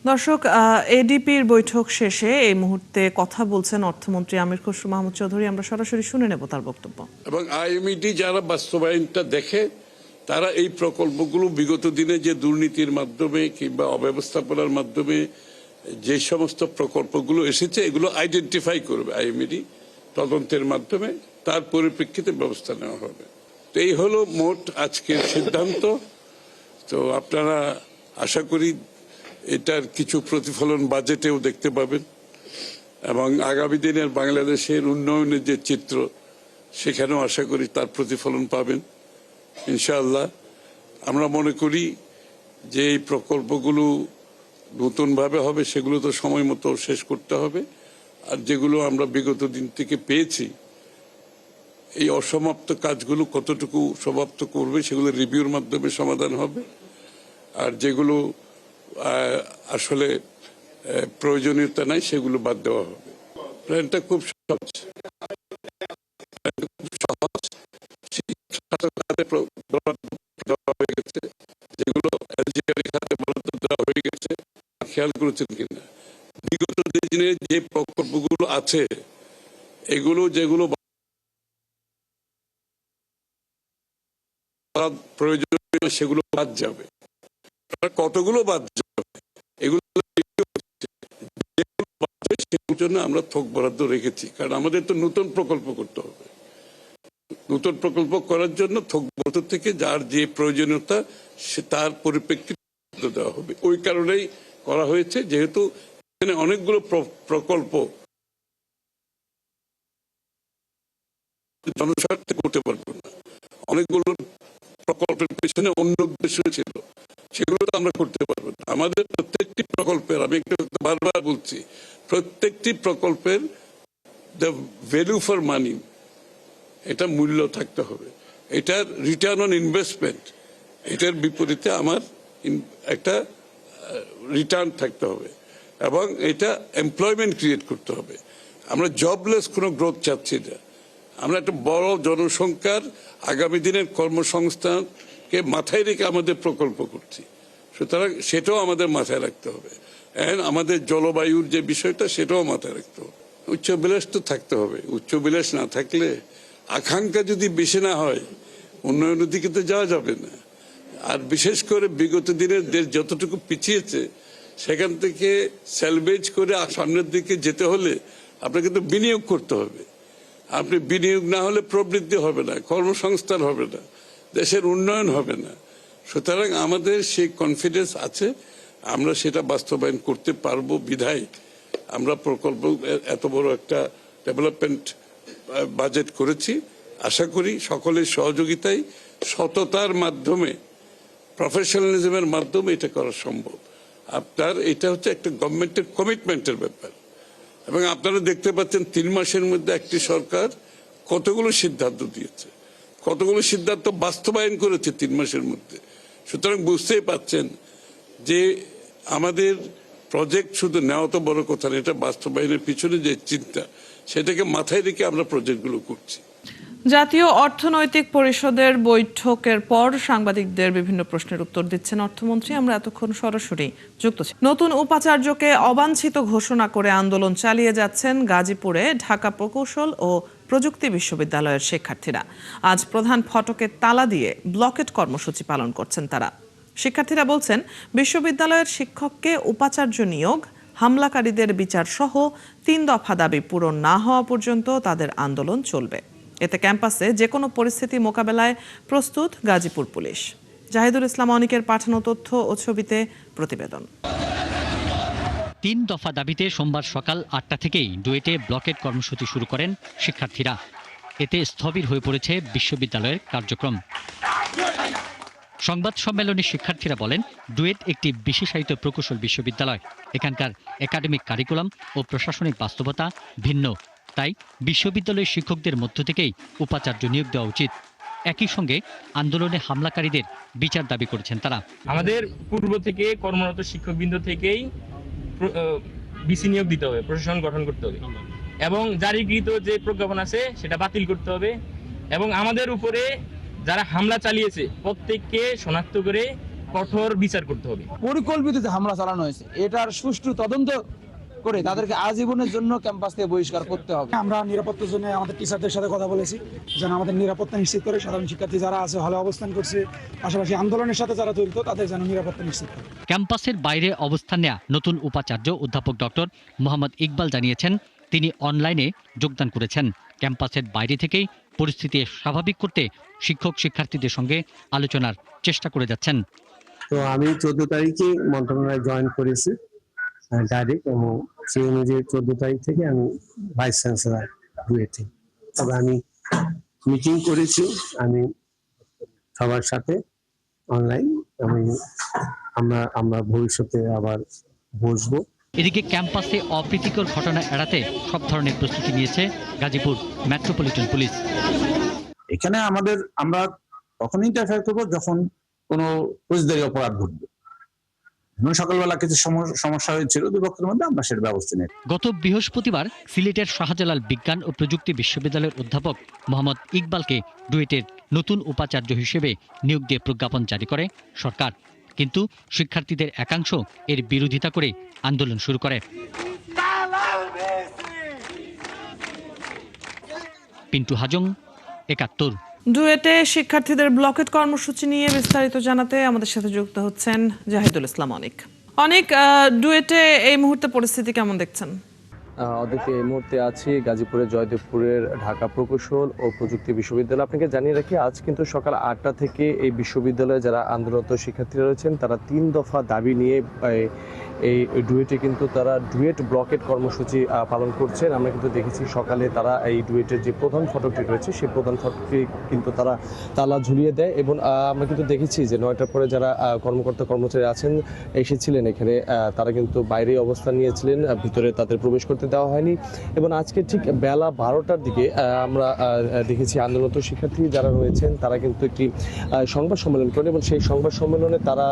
দর্শক, এডিপির বৈঠক শেষে এই মুহূর্তে কথা বলছেন অর্থমন্ত্রী আমির খসরু মাহমুদ চৌধুরী। আমরা সরাসরি শুনে নেব তার বক্তব্য। এবং আইএমইডি যারা বাস্তবায়নটা দেখে তারা এই প্রকল্পগুলো বিগত দিনে যে দুর্নীতির মাধ্যমে কিংবা অব্যবস্থাপনার মাধ্যমে যে সমস্ত প্রকল্পগুলো এসেছে এগুলো আইডেন্টিফাই করবে আইএমইডি তদন্তের মাধ্যমে, তার পরিপ্রেক্ষিতে ব্যবস্থা নেওয়া হবে। তো এই হলো মোট আজকের সিদ্ধান্ত। তো আপনারা আশা করি এটার কিছু প্রতিফলন বাজেটেও দেখতে পাবেন এবং আগামী দিনের বাংলাদেশের উন্নয়নের যে চিত্র সেখানেও আশা করি তার প্রতিফলন পাবেন ইনশাআল্লাহ। আমরা মনে করি যে এই প্রকল্পগুলো নতুনভাবে হবে সেগুলো তো সময় মতো শেষ করতে হবে, আর যেগুলো আমরা বিগত দিন থেকে পেয়েছি এই অসমাপ্ত কাজগুলো কতটুকু সমাপ্ত করবে সেগুলো রিভিউর মাধ্যমে সমাধান হবে, আর যেগুলো আসলে প্রয়োজনীয়তা নাই সেগুলো বাদ দেওয়া হবে। প্ল্যানটা খুব সহজ, হয়ে গেছে যেগুলো খাতে বরাদ্দ দেওয়া হয়ে গেছে। খেয়াল করেছেন কিনা বিগত দিনে যে প্রকল্পগুলো আছে এগুলো যেগুলো প্রয়োজনীয় সেগুলো বাদ যাবে। কতগুলো বাদ যাবে এগুলো সেগুলোর জন্য আমরা থোক বরাদ্দ রেখেছি, কারণ আমাদের তো নতুন প্রকল্প করতে হবে। নতুন প্রকল্প করার জন্য থোক বরাদ্দ থেকে যার যে প্রয়োজনীয়তা সে তার পরিপ্রেক্ষিতে দেওয়া হবে। ওই কারণেই করা হয়েছে, যেহেতু এখানে অনেকগুলো প্রকল্প জনস্বার্থে করতে পারবো না, অনেকগুলো প্রকল্পের পেছনে অন্য উদ্দেশ্য ছিল, সেগুলো তো আমরা করতে পারবো না। আমাদের প্রত্যেকটি প্রকল্পের, আমি একটু বারবার বলছি, প্রত্যেকটি প্রকল্পের দ্য ভ্যালু ফর মানি, এটা মূল্য থাকতে হবে, এটার রিটার্ন অন ইনভেস্টমেন্ট, এটার বিপরীতে আমার একটা রিটার্ন থাকতে হবে, এবং এটা এমপ্লয়মেন্ট ক্রিয়েট করতে হবে। আমরা জবলেস কোনো গ্রোথ চাচ্ছি না, আমরা একটা বড় জনসংখ্যার আগামী দিনের কর্মসংস্থানকে মাথায় রেখে আমাদের প্রকল্প করছি, সুতরাং সেটাও আমাদের মাথায় রাখতে হবে। আমাদের জলবায়ুর যে বিষয়টা সেটাও মাথায় রাখতে হবে। উচ্চবিলাস তো থাকতে হবে, উচ্চবিলাস না থাকলে, আকাঙ্ক্ষা যদি বেশি না হয়, উন্নয়নের দিকে তো যাওয়া যাবে না। আর বিশেষ করে বিগত দিনের দেশ যতটুকু পিছিয়েছে সেখান থেকে স্যালভেজ করে সামনের দিকে যেতে হলে আপনাকে তো বিনিয়োগ করতে হবে। আপনি বিনিয়োগ না হলে প্রবৃদ্ধি হবে না, কর্মসংস্থান হবে না, দেশের উন্নয়ন হবে না। সুতরাং আমাদের সেই কনফিডেন্স আছে, আমরা সেটা বাস্তবায়ন করতে পারবো বিধায় আমরা প্রকল্প এত বড় একটা ডেভেলপমেন্ট বাজেট করেছি। আশা করি সকলের সহযোগিতায়, সততার মাধ্যমে, প্রফেশনালিজমের মাধ্যমে এটা করা সম্ভব। আপনার এটা হচ্ছে একটা গভর্নমেন্টের কমিটমেন্টের ব্যাপার, এবং আপনারা দেখতে পাচ্ছেন 3 মাসের মধ্যে একটি সরকার কতগুলো সিদ্ধান্ত দিয়েছে, কতগুলো সিদ্ধান্ত বাস্তবায়ন করেছে 3 মাসের মধ্যে। সুতরাং বুঝতেই পাচ্ছেন যে আমাদের প্রজেক্ট শুধু নেওয়া তো বড় কথা না, এটা বাস্তবায়নের পিছনে যে চিন্তা সেটাকে মাথায় রেখে আমরা প্রজেক্টগুলো করছি। জাতীয় অর্থনৈতিক পরিষদের বৈঠকের পর সাংবাদিকদের বিভিন্ন প্রশ্নের উত্তর দিচ্ছেন অর্থমন্ত্রী। আমরা এতক্ষণ সরাসরি যুক্ত ছিলাম। নতুন উপাচার্যকে অবাঞ্ছিত ঘোষণা করে আন্দোলন চালিয়ে যাচ্ছেন গাজীপুরে ঢাকা প্রকৌশল ও প্রযুক্তি বিশ্ববিদ্যালয়ের শিক্ষার্থীরা। আজ প্রধান ফটকে তালা দিয়ে ব্লকেট কর্মসূচি পালন করছেন তারা। শিক্ষার্থীরা বলছেন, বিশ্ববিদ্যালয়ের শিক্ষককে উপাচার্য নিয়োগ, হামলাকারীদের বিচার সহ 3 দফা দাবি পূরণ না হওয়া পর্যন্ত তাদের আন্দোলন চলবে। এতে ক্যাম্পাসে যে কোনো পরিস্থিতি মোকাবেলায় প্রস্তুত গাজীপুর পুলিশ। জাহিদুল ইসলাম অনিকের পাঠানো তথ্য ও ছবিতে প্রতিবেদন। 3 দফা দাবিতে সোমবার সকাল 8টা থেকেই ডুয়েটে ব্লকেট কর্মসূচি শুরু করেন শিক্ষার্থীরা। এতে স্থবির হয়ে পড়েছে বিশ্ববিদ্যালয়ের কার্যক্রম। সংবাদ সম্মেলনে শিক্ষার্থীরা বলেন, ডুয়েট একটি বিশেষায়িত প্রকৌশল বিশ্ববিদ্যালয়, এখানকার একাডেমিক কারিকুলাম ও প্রশাসনিক বাস্তবতা ভিন্ন, তাই বিশ্ববিদ্যালয়ের শিক্ষকদের মধ্য থেকেই উপাচার্য নিয়োগ দেওয়া উচিত। একই সঙ্গে আন্দোলনে হামলাকারীদের বিচার দাবি করেছেন তারা। আমাদের পূর্ব থেকে কর্মরত শিক্ষকবৃন্দ থেকেই বিসি নিয়োগ দিতে হবে, প্রশাসন গঠন করতে হবে, এবং জারিকৃত যে প্রজ্ঞাপন আছে সেটা বাতিল করতে হবে, এবং আমাদের উপরে যারা হামলা চালিয়েছে প্রত্যেককে শনাক্ত করে কঠোর বিচার করতে হবে। পরিকল্পিত যে হামলা চালানো হয়েছে এটার সুষ্ঠু তদন্ত করে তাদেরকে আজীবনের জন্য ক্যাম্পাস থেকে বহিষ্কার করতে হবে। আমরা নিরাপত্তার জন্য আমাদের টিচারদের সাথে কথা বলেছি, যেন আমাদের নিরাপত্তা নিশ্চিত করে সাধারণ শিক্ষার্থী যারা আছে হলে অবস্থান করছে, পাশাপাশি আন্দোলনের সাথে যারা জড়িত তাদের যেন নিরাপত্তা নিশ্চিত করে। ক্যাম্পাসের বাইরে অবস্থান নেয়া নতুন উপাচার্য অধ্যাপক ডক্টর মোহাম্মদ ইকবাল জানিয়েছেন, তিনি অনলাইনে যোগদান করেছেন। ক্যাম্পাসের বাইরে থেকেই পরিস্থিতি স্বাভাবিক করতে শিক্ষক শিক্ষার্থীদের সঙ্গে আলোচনার চেষ্টা করে যাচ্ছেন। তো আমি 14 তারিখে মন্ত্রণালয়ে জয়েন করেছি ডাইরেক্ট, এবং সেই অনুযায়ী 14 তারিখ থেকে আমি ভাইস চ্যান্সেলর ডুয়েটে। তবে আমি মিটিং করেছি আমি সবার সাথে অনলাইন, আমরা ভবিষ্যতে আবার বসবো। এদিকে ক্যাম্পাসে অপ্রীতিকর ঘটনা এড়াতে সব ধরনের প্রস্তুতি নিয়েছে গাজীপুর মেট্রোপলিটন পুলিশ। এখানে আমরা তখনই ইন্টারফেয়ার করবো যখন কোনো ফৌজদারি অপরাধ ঘটবে। সকালবেলা কিছু সমস্যা হয়েছিল দুপক্ষের মধ্যে, আমরা সেটা ব্যবস্থা নিই। গত বৃহস্পতিবার সিলেটের শাহজালাল বিজ্ঞান ও প্রযুক্তি বিশ্ববিদ্যালয়ের অধ্যাপক মোহাম্মদ ইকবালকে ডুয়েটের নতুন উপাচার্য হিসেবে নিয়োগ দিয়ে প্রজ্ঞাপন জারি করে সরকার, কিন্তু শিক্ষার্থীদের একাংশ এর বিরোধিতা করে আন্দোলন শুরু করে। পিন্টু হাজং, ৭১। ডুয়েটে শিক্ষার্থীদের ব্লকেট কর্মসূচি নিয়ে বিস্তারিত জানাতে আমাদের সাথে যুক্ত হচ্ছেন জাহিদুল ইসলাম অনিক। ডুয়েটে এই মুহূর্তে পরিস্থিতি কেমন দেখছেন? অদিতি, এই মুহূর্তে আছি গাজীপুরের জয়দেবপুরের ঢাকা প্রকৌশল ও প্রযুক্তি বিশ্ববিদ্যালয়। আপনাকে জানিয়ে রাখি, আজ কিন্তু সকাল 8টা থেকে এই বিশ্ববিদ্যালয়ে যারা আন্দোলনরত শিক্ষার্থীরা রয়েছেন তারা 3 দফা দাবি নিয়ে এই ডুয়েটে কিন্তু তারা ডুয়েট ব্লকেট কর্মসূচি পালন করছেন। আমরা কিন্তু দেখেছি সকালে তারা এই ডুয়েটের যে প্রধান ফটকটি রয়েছে সেই প্রধান ফটকটি কিন্তু তারা তালা ঝুলিয়ে দেয়, এবং আমরা কিন্তু দেখেছি যে 9টার পরে যারা কর্মকর্তা কর্মচারী আছেন এসেছিলেন এখানে, তারা কিন্তু বাইরে অবস্থান নিয়েছিলেন, ভিতরে তাদের প্রবেশ করতে দেওয়া হয়নি। এবং আজকে ঠিক বেলা 12টার দিকে আমরা দেখেছি আন্দোলনরত শিক্ষার্থী যারা রয়েছেন তারা কিন্তু একটি সংবাদ সম্মেলন করেন, এবং সেই সংবাদ সম্মেলনে তারা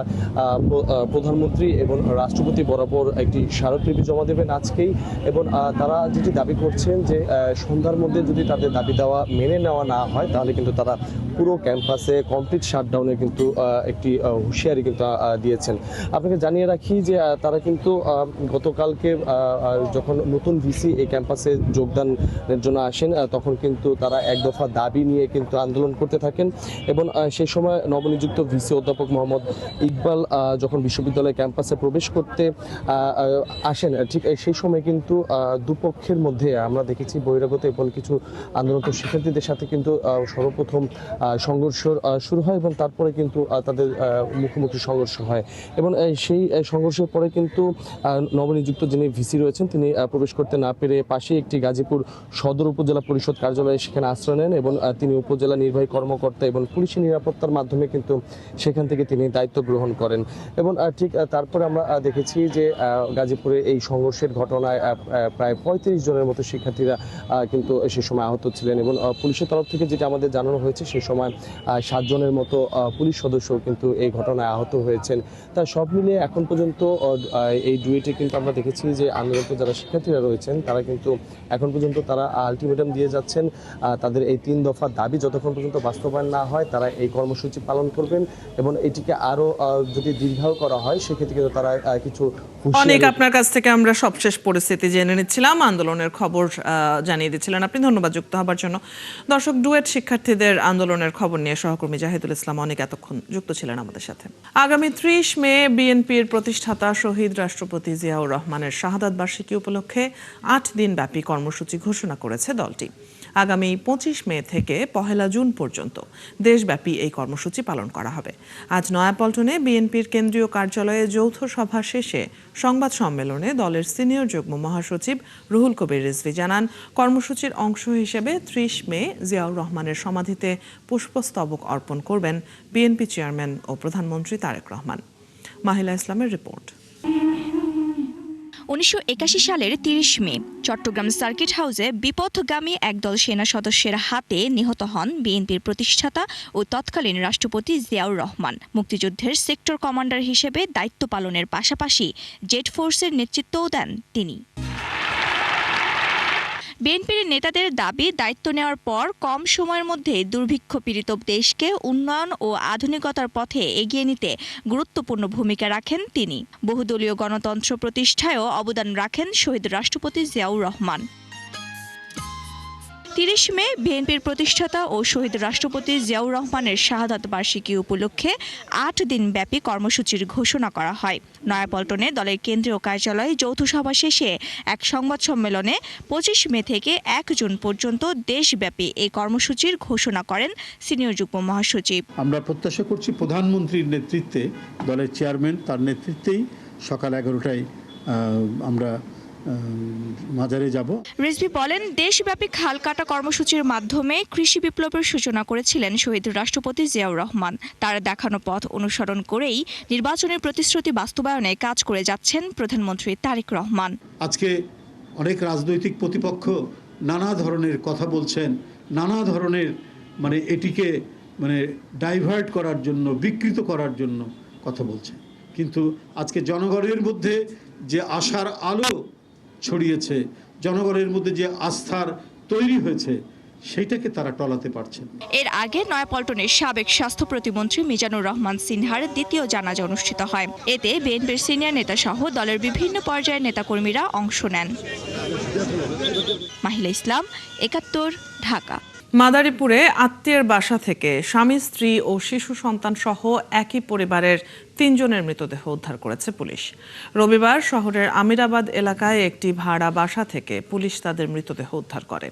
প্রধানমন্ত্রী এবং রাষ্ট্রপতি বরাবর একটি স্মারকলিপি জমা দেবেন আজকেই। এবং তারা যেটি দাবি করছেন যে সন্ধ্যার মধ্যে যদি তাদের দাবি দেওয়া মেনে নেওয়া না হয় তাহলে কিন্তু তারা পুরো ক্যাম্পাসে কমপ্লিট শাটডাউনের কিন্তু একটি হুঁশিয়ারি কিন্তু দিয়েছেন। আপনাকে জানিয়ে রাখি যে তারা কিন্তু গতকালকে যখন নতুন ভিসি এই ক্যাম্পাসে যোগদানের জন্য আসেন তখন কিন্তু তারা এক দফা দাবি নিয়ে কিন্তু আন্দোলন করতে থাকেন, এবং সেই সময় নবনিযুক্ত ভিসি অধ্যাপক মোহাম্মদ ইকবাল যখন বিশ্ববিদ্যালয় ক্যাম্পাসে প্রবেশ করতে আসেন, ঠিক সেই সময় কিন্তু দুপক্ষের মধ্যে আমরা দেখেছি বহিরাগত এবং কিছু আন্দোলনরত শিক্ষার্থীদের সাথে কিন্তু সর্বপ্রথম সংঘর্ষ শুরু হয়, এবং তারপরে কিন্তু তাদের মুখোমুখি সংঘর্ষ হয়। এবং সেই সংঘর্ষের পরে কিন্তু নবনিযুক্ত যিনি ভিসি রয়েছেন তিনি প্রবেশ করতে না পেরে পাশে একটি গাজীপুর সদর উপজেলা পরিষদ কার্যালয়ে সেখানে আশ্রয় নেন, এবং তিনি উপজেলা নির্বাহী কর্মকর্তা এবং পুলিশি নিরাপত্তার মাধ্যমে কিন্তু সেখান থেকে তিনি দায়িত্ব গ্রহণ করেন। এবং ঠিক তারপরে আমরা দেখেছি যে গাজীপুরে এই সংঘর্ষের ঘটনায় প্রায় 35 জনের মতো শিক্ষার্থীরা কিন্তু সে সময় আহত ছিলেন, এবং পুলিশের তরফ থেকে যেটা আমাদের জানানো হয়েছে সেই সময় 7 জনের মতো পুলিশ সদস্য কিন্তু এই ঘটনায় আহত হয়েছেন। তা সব মিলিয়ে এখন পর্যন্ত এই ডুয়েটে কিন্তু আমরা দেখেছি যে আন্দোলনরত যারা শিক্ষার্থীরা রয়েছেন তারা কিন্তু এখন পর্যন্ত তারা আলটিমেটাম দিয়ে যাচ্ছেন তাদের এই 3 দফা দাবি যতক্ষণ পর্যন্ত বাস্তবায়ন না হয় তারা এই কর্মসূচি পালন করবেন, এবং এটিকে আরো যদি দীর্ঘায়ু করা হয় সেক্ষেত্রে কিন্তু তারা কিছু অনেক আপনার কাছ থেকে আমরা সবশেষ পরিস্থিতি জেনে নিচ্ছিলাম, আন্দোলনের খবর জানিয়ে দিচ্ছিলেন আপনি, ধন্যবাদ যুক্ত হবার জন্য। দর্শক, ডুয়েট শিক্ষার্থীদের আন্দোলনের খবর নিয়ে সহকর্মী জাহিদুল ইসলাম অনেক এতক্ষণ যুক্ত ছিলেন আমাদের সাথে। আগামী 30 মে বিএনপির প্রতিষ্ঠাতা শহীদ রাষ্ট্রপতি জিয়াউর রহমানের শাহাদাত বার্ষিকী উপলক্ষে 8 দিন ব্যাপী কর্মসূচি ঘোষণা করেছে দলটি। আগামী 25 মে থেকে 1 জুন পর্যন্ত দেশব্যাপী এই কর্মসূচি পালন করা হবে। আজ নয়াপল্টনে বিএনপির কেন্দ্রীয় কার্যালয়ে যৌথ সভা শেষে সংবাদ সম্মেলনে দলের সিনিয়র যুগ্ম মহাসচিব রুহুল কবির রিজভী জানান, কর্মসূচির অংশ হিসেবে 30 মে জিয়াউর রহমানের সমাধিতে পুষ্পস্তবক অর্পণ করবেন বিএনপি চেয়ারম্যান ও প্রধানমন্ত্রী তারেক রহমান। মাহিলা ইসলামের রিপোর্ট। 1981 সালের 30 মে চট্টগ্রাম সার্কিট হাউসে বিপথগামী একদল সেনা সদস্যের হাতে নিহত হন বিএনপির প্রতিষ্ঠাতা ও তৎকালীন রাষ্ট্রপতি জিয়াউর রহমান। মুক্তিযুদ্ধের সেক্টর কমান্ডার হিসেবে দায়িত্ব পালনের পাশাপাশি জেট ফোর্সের নেতৃত্বও দেন তিনি। বিএনপির নেতাদের দাবি, দায়িত্ব নেওয়ার পর কম সময়ের মধ্যে দুর্ভিক্ষ পীড়িত দেশকে উন্নয়ন ও আধুনিকতার পথে এগিয়ে নিতে গুরুত্বপূর্ণ ভূমিকা রাখেন তিনি। বহুদলীয় গণতন্ত্র প্রতিষ্ঠায়ও অবদান রাখেন শহীদ রাষ্ট্রপতি জিয়াউর রহমান। 30 মে বিএনপির প্রতিষ্ঠাতা ও শহীদ রাষ্ট্রপতি জিয়াউর রহমানের শাহাদাত বার্ষিকী উপলক্ষে 8 দিনব্যাপী কর্মসূচির ঘোষণা করা হয়। নয়াপল্টনে দলের কেন্দ্রীয় কার্যালয়ে যৌথ সভা শেষে এক সংবাদ সম্মেলনে 25 মে থেকে 1 জুন পর্যন্ত দেশব্যাপী এই কর্মসূচির ঘোষণা করেন সিনিয়র যুগ্ম মহাসচিব। আমরা প্রত্যাশা করছি প্রধানমন্ত্রীর নেতৃত্বে, দলের চেয়ারম্যান তার নেতৃত্বেই সকাল 11টায় আমরা মাজারে যাব। রিজভী বলেন, দেশব্যাপী খাল কাটা কর্মসূচির মাধ্যমে কৃষি বিপ্লবের সূচনা করেছিলেন শহীদ রাষ্ট্রপতি জিয়াউর রহমান। তার দেখানো পথ অনুসরণ করেই নির্বাচনের প্রতিশ্রুতি বাস্তবায়নে কাজ করে যাচ্ছেন প্রধানমন্ত্রী তারেক রহমান। আজকে অনেক রাজনৈতিক প্রতিপক্ষ নানা ধরনের কথা বলছেন, নানা ধরনের এটিকে ডাইভার্ট করার জন্য, বিকৃত করার জন্য কথা বলছেন, কিন্তু আজকে জনগণের মধ্যে যে আশার আলো ছড়িয়েছে, জনগণের মধ্যে যে আস্থার তৈরি হয়েছে, সেইটাকে তারা টলাতে পারছেন। এর আগে নয়াপল্টনের সাবেক স্বাস্থ্য প্রতিমন্ত্রী মিজানুর রহমান সিনহার দ্বিতীয় জানাজা অনুষ্ঠিত হয়। এতে বিএনপির সিনিয়র নেতা সহ দলের বিভিন্ন পর্যায়ের নেতাকর্মীরা অংশ নেন। মাহিলা ইসলাম, 71, ঢাকা। মাদারীপুরে আত্মীয়ের বাসা থেকে স্বামী, স্ত্রী ও শিশু সন্তান সহ একই পরিবারের 3 জনের মৃতদেহ উদ্ধার করেছে পুলিশ। রবিবার শহরের আমিরাবাদ এলাকায় একটি ভাড়া বাসা থেকে পুলিশ তাদের মৃতদেহ উদ্ধার করে।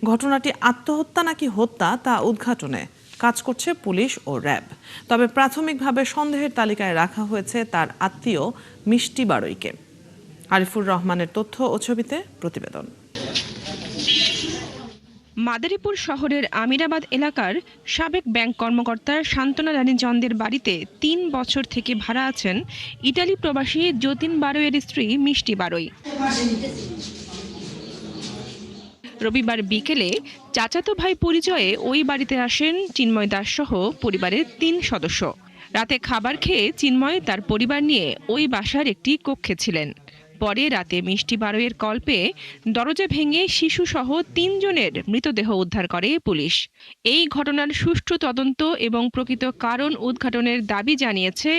ঘটনাটি আত্মহত্যা নাকি হত্যা তা উদ্ঘাটনে কাজ করছে পুলিশ ও র্যাব। তবে প্রাথমিকভাবে সন্দেহের তালিকায় রাখা হয়েছে তার আত্মীয় মিষ্টি বাড়ইকে। আরিফুর রহমানের তথ্য ও ছবিতে প্রতিবেদন। মাদারীপুর শহরের আমিরাবাদ এলাকার সাবেক ব্যাংক কর্মকর্তা সান্ত্বনা রানী চন্দের বাড়িতে 3 বছর থেকে ভাড়া আছেন ইতালি প্রবাসী যতীন বাড়ইয়ের স্ত্রী মিষ্টি বাড়ই। রবিবার বিকেলে চাচাতো ভাই পরিচয়ে ওই বাড়িতে আসেন চিন্ময় দাস সহ পরিবারের 3 সদস্য। রাতে খাবার খেয়ে চিন্ময় তার পরিবার নিয়ে ওই বাসার একটি কক্ষে ছিলেন। পরে রাতে মিষ্টি বাড়ইয়ের কল পেয়ে দরজা ভেঙে শিশুসহ 3 জনের মৃতদেহ উদ্ধার করে পুলিশ। এই ঘটনার সুষ্ঠু তদন্ত এবং প্রকৃত কারণ উদ্ঘাটনের দাবি জানিয়েছে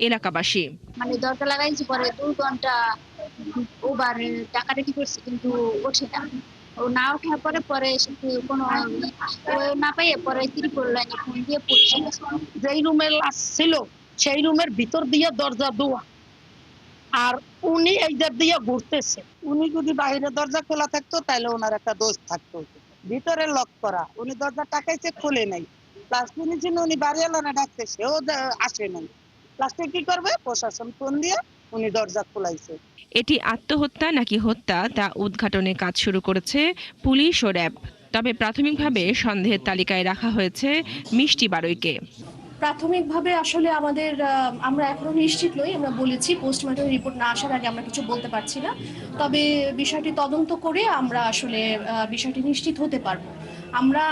এলাকাবাসী। দরজা লাগাইছি, পরে 2 ঘন্টা ওভার ডাকাডাকি করছে, কিন্তু ওঠে না। ও না ওঠার পরে কোনো না পাইয়ে পরে ত্রিপুর লাইনে ফোন দিয়ে পুলিশে গেছে। যেই রুমে লাশ ছিল সেই রুমের ভিতর দিয়ে দরজা দেওয়া, আর উনি এই দিক দিয়ে ঘুরতেছে। উনি যদি বাইরে দরজা খোলা থাকতো তাহলে ওনার একটা দোষ থাকতো, ভিতরে লক করা। উনি দরজা টাকাইছে, খুলে নাই। প্লাস্টিক ছিল, উনি বাড়িওয়ালা ডাকছে, সেও আসে নাই। প্লাস্টিক কি করবে, প্রশাসন ফোন দিয়ে উনি দরজা খোলাইছে। এটি আত্মহত্যা নাকি হত্যা তা উদ্ঘাটনে কাজ শুরু করেছে পুলিশ ও র্যাব। তবে প্রাথমিকভাবে সন্দেহের তালিকায় রাখা হয়েছে মিষ্টি বাড়ইকে। প্রাথমিকভাবে আসলে আমরা এখনো নিশ্চিত নই। আমরা বলেছি পোস্টমর্টম রিপোর্ট না আসার আগে আমরা কিছু বলতে পারছি না। তবে বিষয়টি তদন্ত করে আমরা আসলে বিষয়টি নিশ্চিত হতে পারবো।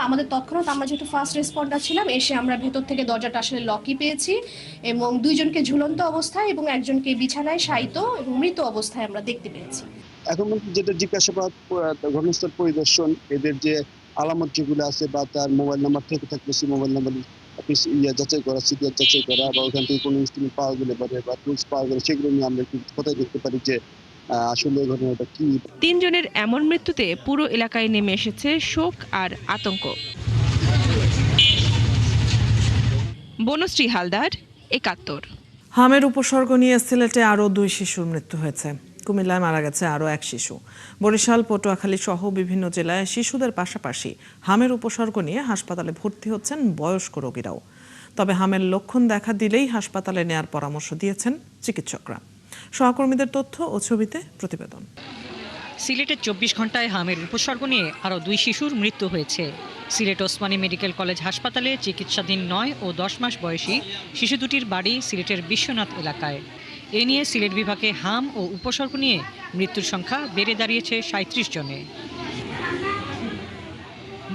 আমাদের তৎক্ষণাৎ আমরা যেহেতু ফার্স্ট রেসপন্ডার ছিলাম, এসে আমরা ভেতর থেকে দরজাটা আসলে লকই পেয়েছি এবং 2 জনকে ঝুলন্ত অবস্থায় এবং 1 জনকে বিছানায় শায়িত এবং মৃত অবস্থায় আমরা দেখতে পেয়েছি। এখন যেটা জিজ্ঞাসাবাদ, ঘটনাস্থল পরিদর্শন, এদের যে আলামত যেগুলো আছে বা তার মোবাইল নাম্বার থেকে থাকলে সেই মোবাইল নাম্বার যাচাই করা, সিরিয়াল যাচাই করা, বা ওখান থেকে কোনো ইনস্ট্রুমেন্ট পাওয়া গেলে বা টুলস পাওয়া গেলে সেগুলো নিয়ে আমরা একটু কোথায় দেখতে পারি যে আসলে ঘটনাটা কি। 3 জনের এমন মৃত্যুতে পুরো এলাকায় নেমে এসেছে শোক আর আতঙ্ক। বনশ্রী হালদার, 71। হামের উপসর্গ নিয়ে সিলেটে আরও 2 শিশুর মৃত্যু হয়েছে। কুমিল্লায় মারা গেছে আরও 1 শিশু। বরিশাল, পটুয়াখালী সহ বিভিন্ন জেলায় শিশুদের পাশাপাশি হামের উপসর্গ নিয়ে হাসপাতালে ভর্তি হচ্ছেন বয়স্ক রোগীরাও। তবে হামের লক্ষণ দেখা দিলেই হাসপাতালে নেয়ার পরামর্শ দিয়েছেন চিকিৎসকরা। সহকর্মীদের তথ্য ও ছবিতে প্রতিবেদন। সিলেটে 24 ঘন্টায় হামের উপসর্গ নিয়ে আরও 2 শিশুর মৃত্যু হয়েছে। সিলেট ওসমানী মেডিকেল কলেজ হাসপাতালে চিকিৎসাধীন 9 ও 10 মাস বয়সী শিশু দুটির বাড়ি সিলেটের বিশ্বনাথ এলাকায়। এ নিয়ে সিলেট বিভাগে হাম ও উপসর্গ নিয়ে মৃত্যুর সংখ্যা বেড়ে দাঁড়িয়েছে 37 জনে।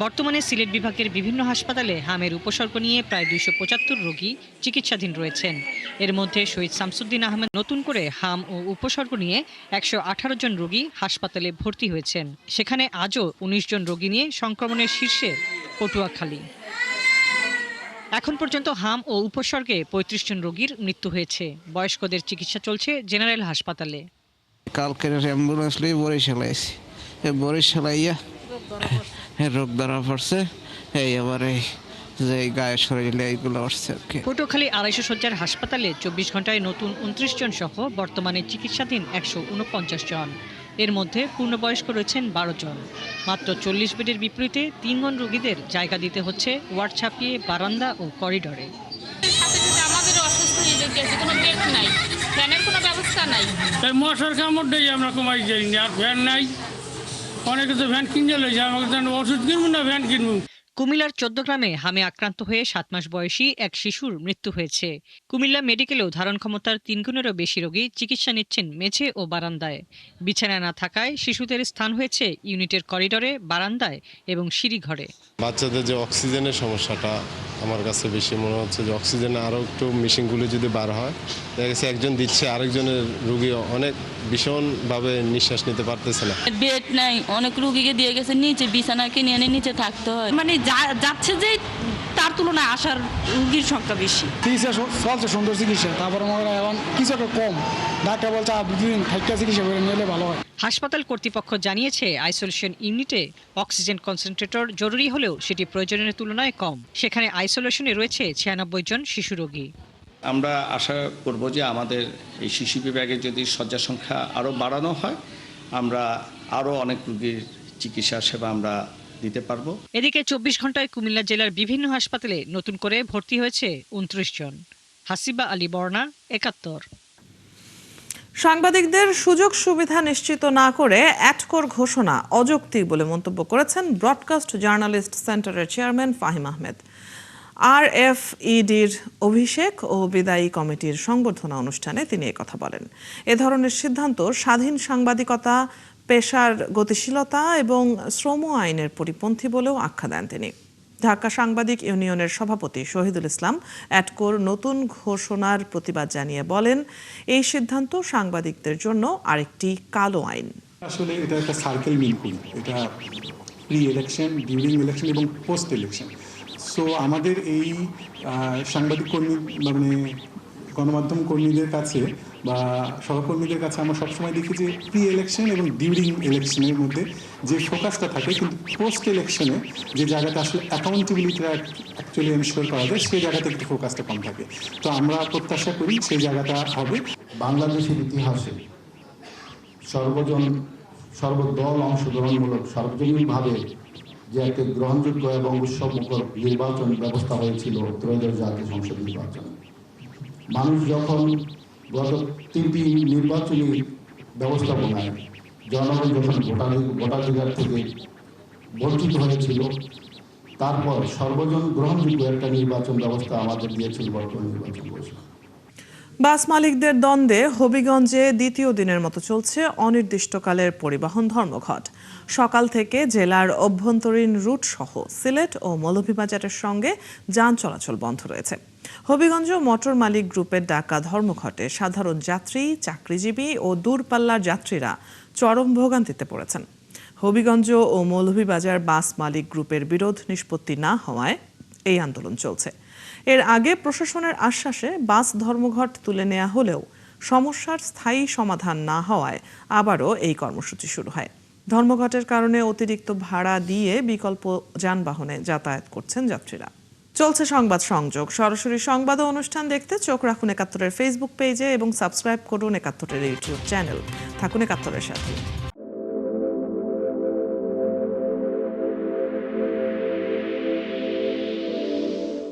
বর্তমানে সিলেট বিভাগের বিভিন্ন হাসপাতালে হামের উপসর্গ নিয়ে প্রায় 275 রোগী চিকিৎসাধীন রয়েছেন। এর মধ্যে শহীদ শামসুদ্দিন আহমেদ নতুন করে হাম ও উপসর্গ নিয়ে 118 জন রোগী হাসপাতালে ভর্তি হয়েছেন। সেখানে আজও 19 জন রোগী নিয়ে সংক্রমণের শীর্ষে পটুয়াখালী। এখন পর্যন্ত হাম ও উপসর্গে 35 জন রোগীর মৃত্যু হয়েছে। বয়স্কদের চিকিৎসা চলছে জেনারেল হাসপাতালে। কালকের অ্যাম্বুলেন্স লিয়ে বরিশালে আইছি, বরিশালাইয়া রোগ ধরা পড়ছে, এই আবার যে গায়ে শরীরে এইগুলো আসছে। পটুয়াখালী 250 শয্যার হাসপাতালে 24 ঘন্টায় নতুন 29 জন সহ বর্তমানে চিকিৎসাধীন 149 জন। এর মধ্যে পূর্ণবয়স্ক রয়েছেন 12 জন। মাত্র 40 বেডের বিপরীতে 3 জন রোগীদের জায়গা দিতে হচ্ছে ওয়ার্ড ছাপিয়ে বারান্দা ও করিডরে। আমাদের অসুস্থ হয়ে গেছে, কোনো বেড নাই, ফ্যানের কোনো ব্যবস্থা নাই। তাই মশার কামড় দিয়ে আমরা কমাই যাই না, আর ফ্যান নাই। অনেকে তো ভ্যান কিনে লইছে, আমাকে তো ওষুধ কিনবো না ভ্যান কিনবো। কুমিল্লার 14 গ্রামে হামে আক্রান্ত হয়ে 7 মাস বয়সী এক শিশুর মৃত্যু হয়েছে। কুমিল্লা মেডিকেলেও ধারণ ক্ষমতার 3 গুণেরও বেশি রোগী চিকিৎসা নিচ্ছেন মেঝে ও বারান্দায়। বিছানা না থাকায় শিশুদের স্থান হয়েছে ইউনিটের করিডরে, বারান্দায় এবং সিঁড়িঘরে। বাচ্চাদের যে অক্সিজেনের সমস্যাটা আমার কাছে বেশি মনে হচ্ছে, যে অক্সিজেন আরও একটু মেশিনগুলো যদি বার হয়, দেখা গেছে একজন দিচ্ছে আরেকজনের রোগী অনেক ভীষণভাবে নিঃশ্বাস নিতে পারতেছে না। বেড নাই, অনেক রোগীকে দিয়ে গেছে নিচে, বিছানা কিনে এনে নিচে থাকতে হয়। মানে যাচ্ছে যে তার তুলনায় আসার রোগীর সংখ্যা বেশি। চিকিৎসা চলছে, সুন্দর চিকিৎসা, তারপরে এখন কিছু একটা কম, ডাক্তার বলছে 2 দিন থাকা চিকিৎসা করে নিলে ভালো হয়। হাসপাতাল কর্তৃপক্ষ জানিয়েছে আইসোলেশন ইউনিটে অক্সিজেন কনসেন্ট্রেটর জরুরি হলেও সেটি প্রয়োজনের তুলনায় কম। সেখানে আইসোলেশনে রয়েছে 96 জন শিশু রোগী। আমরা আশা করব যে আমাদের এই শিশু বিভাগে যদি শয্যা সংখ্যা আরও বাড়ানো হয়, আমরা আরও অনেক রোগীর চিকিৎসা সেবা আমরা দিতে পারবো। এদিকে 24 ঘন্টায় কুমিল্লা জেলার বিভিন্ন হাসপাতালে নতুন করে ভর্তি হয়েছে 29 জন। হাসিবা আলী বর্ণা, 71। সাংবাদিকদের সুযোগ সুবিধা নিশ্চিত না করে অ্যাটকোর ঘোষণা অযৌক্তিক বলে মন্তব্য করেছেন ব্রডকাস্ট জার্নালিস্ট সেন্টারের চেয়ারম্যান ফাহিম আহমেদ। RFEDর অভিষেক ও বিদায়ী কমিটির সংবর্ধনা অনুষ্ঠানে তিনি একথা বলেন। এ ধরনের সিদ্ধান্ত স্বাধীন সাংবাদিকতা, পেশার গতিশীলতা এবং শ্রম আইনের পরিপন্থী বলেও আখ্যা দেন তিনি। ঢাকা সাংবাদিক ইউনিয়নের সভাপতি শহীদুল ইসলাম অ্যাটকোর নতুন ঘোষণার প্রতিবাদ জানিয়ে বলেন, এই সিদ্ধান্ত সাংবাদিকদের জন্য আরেকটি কালো আইন। আসলে এটা একটা সার্কেল মিটিং, এটা প্রি ইলেকশন, ডিউরিং ইলেকশন এবং পোস্ট ইলেকশন। সো আমাদের এই সাংবাদিক কর্মী মানে গণমাধ্যম কর্মীদের কাছে বা সহকর্মীদের কাছে আমরা সবসময় দেখি যে প্রি ইলেকশন এবং ডিউরিং ইলেকশনের মধ্যে যে ফোকাসটা থাকে, কিন্তু পোস্ট ইলেকশনে যে জায়গাটা আসলে অ্যাকাউন্টেবিলিটিটা অ্যাকচুয়ালি এনশিওর করা যায়, সেই জায়গাতে একটু ফোকাসটা কম থাকে। তো আমরা প্রত্যাশা করি সেই জায়গাটা হবে। বাংলাদেশের ইতিহাসে সর্বদল অংশগ্রহণমূলক সার্বজনীনভাবে যে একটা গ্রহণযোগ্য এবং উৎসবমুখর নির্বাচন ব্যবস্থা হয়েছিল ত্রয়োদশ জাতীয় সংসদ নির্বাচন। মানুষ যখন গত 3টি নির্বাচনী ব্যবস্থাপনায় জনগণ যখন ভোটাধিকার থেকে বঞ্চিত হয়েছিল, তারপর সর্বজন গ্রহণযোগ্য একটা নির্বাচন ব্যবস্থা আমাদের দিয়েছিল বর্তমান নির্বাচন কমিশন। বাস মালিকদের দ্বন্দ্বে হবিগঞ্জে দ্বিতীয় দিনের মতো চলছে অনির্দিষ্টকালের পরিবহন ধর্মঘট। সকাল থেকে জেলার অভ্যন্তরীণ রুট সহ সিলেট ও মৌলভীবাজারের সঙ্গে যান চলাচল বন্ধ রয়েছে। হবিগঞ্জ মোটর মালিক গ্রুপের ডাকা ধর্মঘটে সাধারণ যাত্রী, চাকরিজীবী ও দূরপাল্লার যাত্রীরা চরম ভোগান্তিতে পড়েছেন। হবিগঞ্জ ও মৌলভীবাজার বাস মালিক গ্রুপের বিরোধ নিষ্পত্তি না হওয়ায় এই আন্দোলন চলছে। এর আগে প্রশাসনের আশ্বাসে বাস ধর্মঘট তুলে নেওয়া হলেও সমস্যার স্থায়ী সমাধান না হওয়ায় আবারও এই কর্মসূচি শুরু হয়। ধর্মঘটের কারণে অতিরিক্ত ভাড়া দিয়ে বিকল্প যানবাহনে যাতায়াত করছেন যাত্রীরা। চলছে সংবাদ সংযোগ। সরাসরি সংবাদ ও অনুষ্ঠান দেখতে চোখ রাখুন ৭১-এর ফেসবুক পেজে এবং সাবস্ক্রাইব করুন ৭১-এর ইউটিউব চ্যানেল। থাকুন ৭১-এর সাথে।